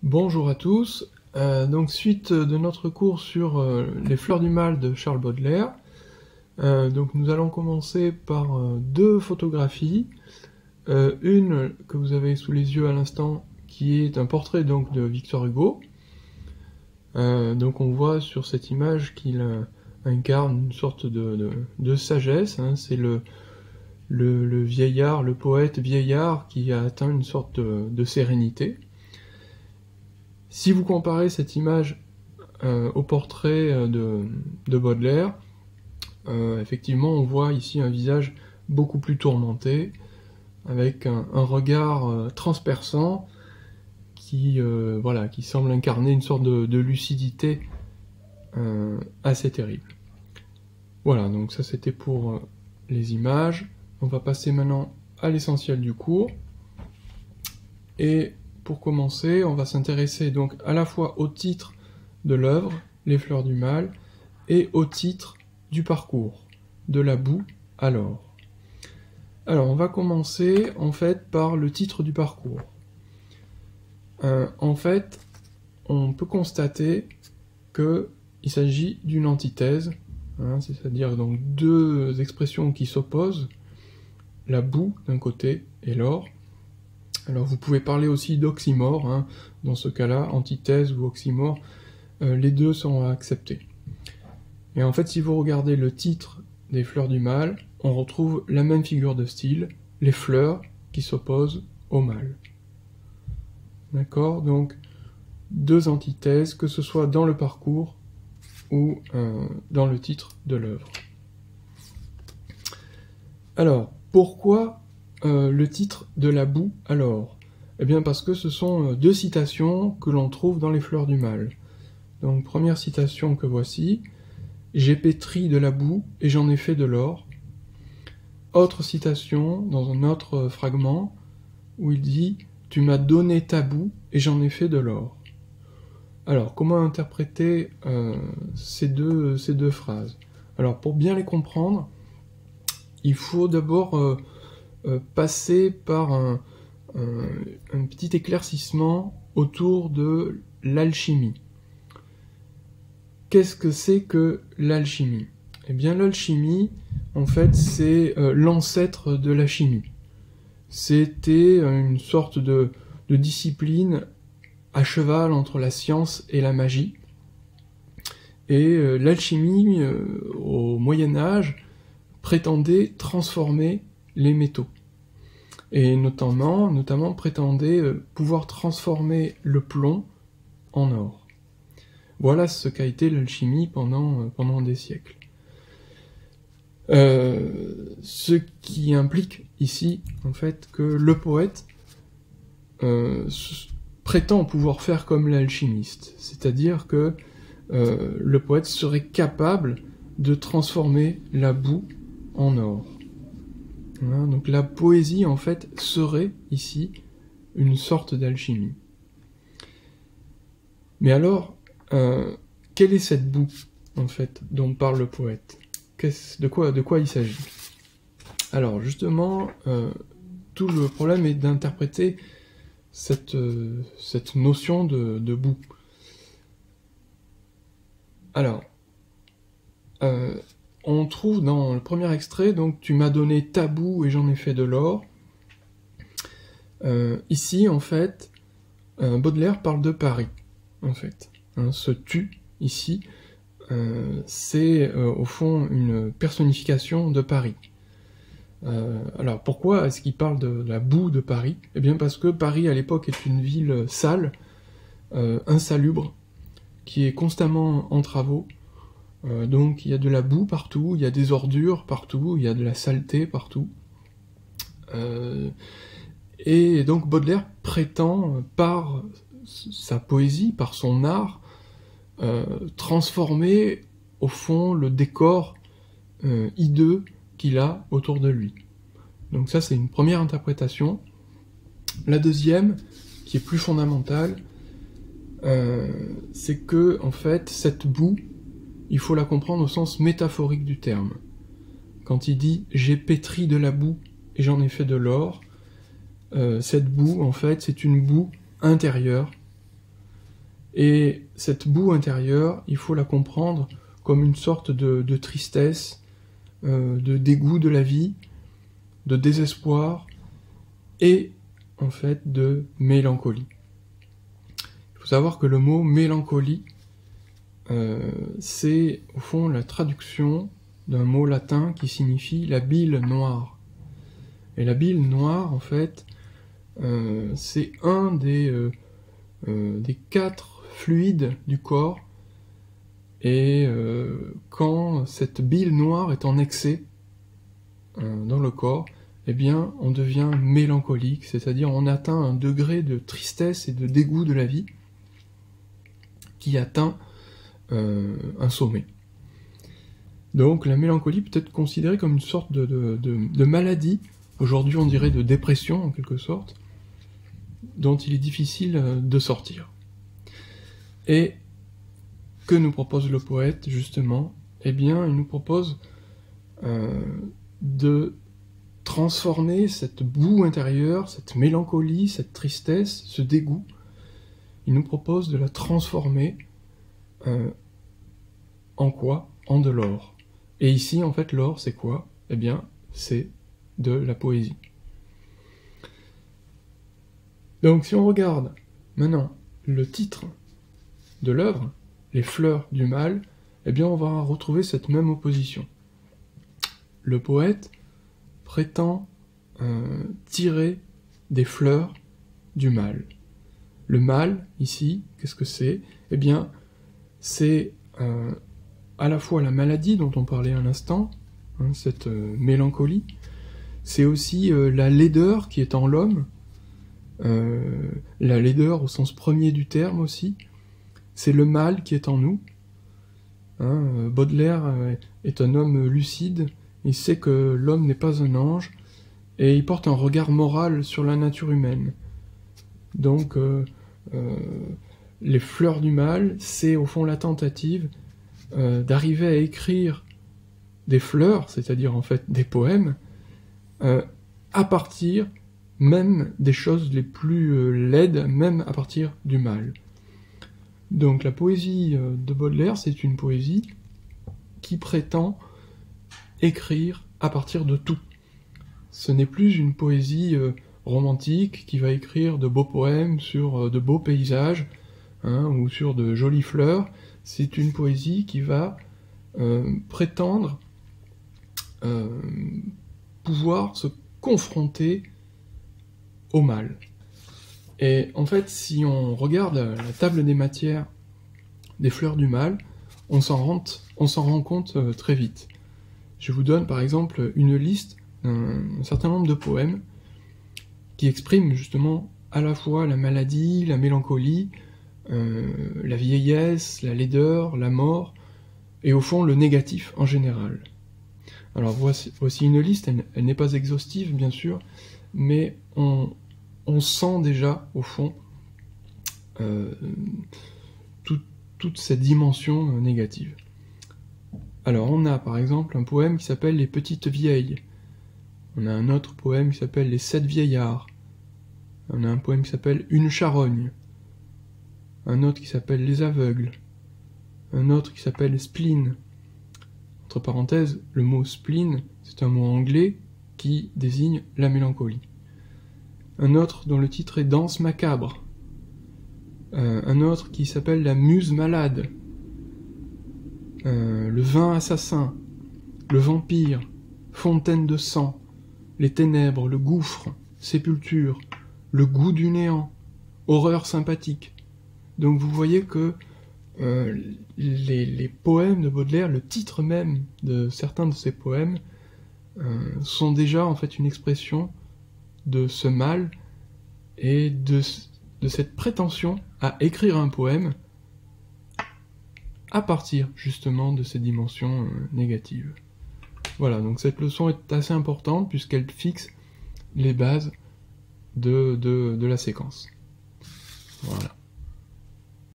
Bonjour à tous. Donc suite de notre cours sur les fleurs du mal de Charles Baudelaire, donc nous allons commencer par deux photographies. Une que vous avez sous les yeux à l'instant, qui est un portrait donc de Victor Hugo. Donc on voit sur cette image qu'il incarne une sorte de sagesse, hein. C'est le vieillard, le poète vieillard qui a atteint une sorte de sérénité. Si vous comparez cette image au portrait de Baudelaire, effectivement on voit ici un visage beaucoup plus tourmenté, avec un regard transperçant qui semble incarner une sorte de lucidité assez terrible. Voilà, donc ça c'était pour les images. On va passer maintenant à l'essentiel du cours. Et pour commencer, on va s'intéresser donc à la fois au titre de l'œuvre, Les Fleurs du Mal, et au titre du parcours, De la boue à l'or. Alors, on va commencer en fait par le titre du parcours. En fait, on peut constater qu'il s'agit d'une antithèse, hein, c'est-à-dire donc deux expressions qui s'opposent, la boue d'un côté et l'or. Alors vous pouvez parler aussi d'oxymore, hein, dans ce cas-là, antithèse ou oxymore, les deux sont acceptés. Et en fait, si vous regardez le titre des Fleurs du Mal, on retrouve la même figure de style, les fleurs qui s'opposent au mal. D'accord? Donc, deux antithèses, que ce soit dans le parcours ou dans le titre de l'œuvre. Alors, pourquoi le titre de la boue alors? Eh bien parce que ce sont deux citations que l'on trouve dans les Fleurs du Mal. Donc première citation que voici, j'ai pétri de la boue et j'en ai fait de l'or. Autre citation dans un autre fragment où il dit tu m'as donné ta boue et j'en ai fait de l'or. Alors comment interpréter ces deux phrases? Alors pour bien les comprendre, il faut d'abord passer par un petit éclaircissement autour de l'alchimie. Qu'est-ce que c'est que l'alchimie? Eh bien l'alchimie, en fait, c'est l'ancêtre de la chimie. C'était une sorte de discipline à cheval entre la science et la magie. Et l'alchimie, au Moyen-Âge, prétendait transformer les métaux. Et notamment prétendait pouvoir transformer le plomb en or. Voilà ce qu'a été l'alchimie pendant des siècles. Ce qui implique ici, en fait, que le poète prétend pouvoir faire comme l'alchimiste, c'est-à-dire que le poète serait capable de transformer la boue en or. Voilà, donc la poésie, en fait, serait ici une sorte d'alchimie. Mais alors, quelle est cette boue, en fait, dont parle le poète? De quoi il s'agit? Alors, justement, tout le problème est d'interpréter cette notion de boue. Alors, on trouve dans le premier extrait, donc, tu m'as donné ta boue et j'en ai fait de l'or. Ici, en fait, Baudelaire parle de Paris, en fait. Hein, ce tu, ici, c'est au fond une personnification de Paris. Alors pourquoi est-ce qu'il parle de la boue de Paris? Eh bien parce que Paris à l'époque est une ville sale, insalubre, qui est constamment en travaux. Donc il y a de la boue partout, il y a des ordures partout, il y a de la saleté partout. Et donc Baudelaire prétend, par sa poésie, par son art, transformer au fond le décor hideux qu'il a autour de lui. Donc ça c'est une première interprétation. La deuxième, qui est plus fondamentale, c'est que en fait cette boue, il faut la comprendre au sens métaphorique du terme. Quand il dit « j'ai pétri de la boue et j'en ai fait de l'or », cette boue en fait c'est une boue intérieure Et cette boue intérieure, il faut la comprendre comme une sorte de tristesse, de dégoût de la vie, de désespoir et en fait de mélancolie. Il faut savoir que le mot mélancolie, c'est au fond la traduction d'un mot latin qui signifie la bile noire. Et la bile noire, en fait, c'est un des 4 fluides du corps, et quand cette bile noire est en excès dans le corps, eh bien, on devient mélancolique, c'est-à-dire on atteint un degré de tristesse et de dégoût de la vie qui atteint un sommet. Donc la mélancolie peut être considérée comme une sorte de maladie, aujourd'hui on dirait de dépression en quelque sorte, dont il est difficile de sortir. Et que nous propose le poète, justement? Eh bien, il nous propose de transformer cette boue intérieure, cette mélancolie, cette tristesse, ce dégoût. Il nous propose de la transformer en quoi? En de l'or. Et ici, en fait, l'or, c'est quoi? Eh bien, c'est de la poésie. Donc, si on regarde maintenant le titre de l'œuvre, Les fleurs du mal, eh bien, on va retrouver cette même opposition. Le poète prétend tirer des fleurs du mal. Le mal, ici, qu'est-ce que c'est? Eh bien, c'est à la fois la maladie dont on parlait à l'instant, hein, cette mélancolie, c'est aussi la laideur qui est en l'homme, la laideur au sens premier du terme aussi, c'est le mal qui est en nous. Hein, Baudelaire est un homme lucide, il sait que l'homme n'est pas un ange, et il porte un regard moral sur la nature humaine. Donc, les fleurs du mal, c'est au fond la tentative d'arriver à écrire des fleurs, c'est-à-dire en fait des poèmes, à partir même des choses les plus laides, même à partir du mal. Donc la poésie de Baudelaire, c'est une poésie qui prétend écrire à partir de tout. Ce n'est plus une poésie romantique qui va écrire de beaux poèmes sur de beaux paysages, hein, ou sur de jolies fleurs. C'est une poésie qui va prétendre pouvoir se confronter au mal. Et en fait, si on regarde la table des matières des fleurs du mal, on s'en rend compte très vite. Je vous donne par exemple une liste d'un certain nombre de poèmes qui expriment justement à la fois la maladie, la mélancolie, la vieillesse, la laideur, la mort, et au fond le négatif en général. Alors voici une liste, elle n'est pas exhaustive bien sûr, mais on sent déjà au fond toute cette dimension négative. Alors on a par exemple un poème qui s'appelle Les Petites Vieilles, on a un autre poème qui s'appelle Les 7 Vieillards, on a un poème qui s'appelle Une Charogne, un autre qui s'appelle Les Aveugles, un autre qui s'appelle Spleen. Entre parenthèses, le mot spleen, c'est un mot anglais qui désigne la mélancolie. Un autre dont le titre est Danse macabre, un autre qui s'appelle La Muse malade, Le vin assassin, Le vampire, Fontaine de sang, Les ténèbres, Le gouffre, Sépulture, Le goût du néant, Horreur sympathique. Donc vous voyez que les poèmes de Baudelaire, le titre même de certains de ces poèmes, sont déjà en fait une expression de ce mal et de cette prétention à écrire un poème à partir justement de ces dimensions négatives. Voilà, donc cette leçon est assez importante puisqu'elle fixe les bases de la séquence. Voilà.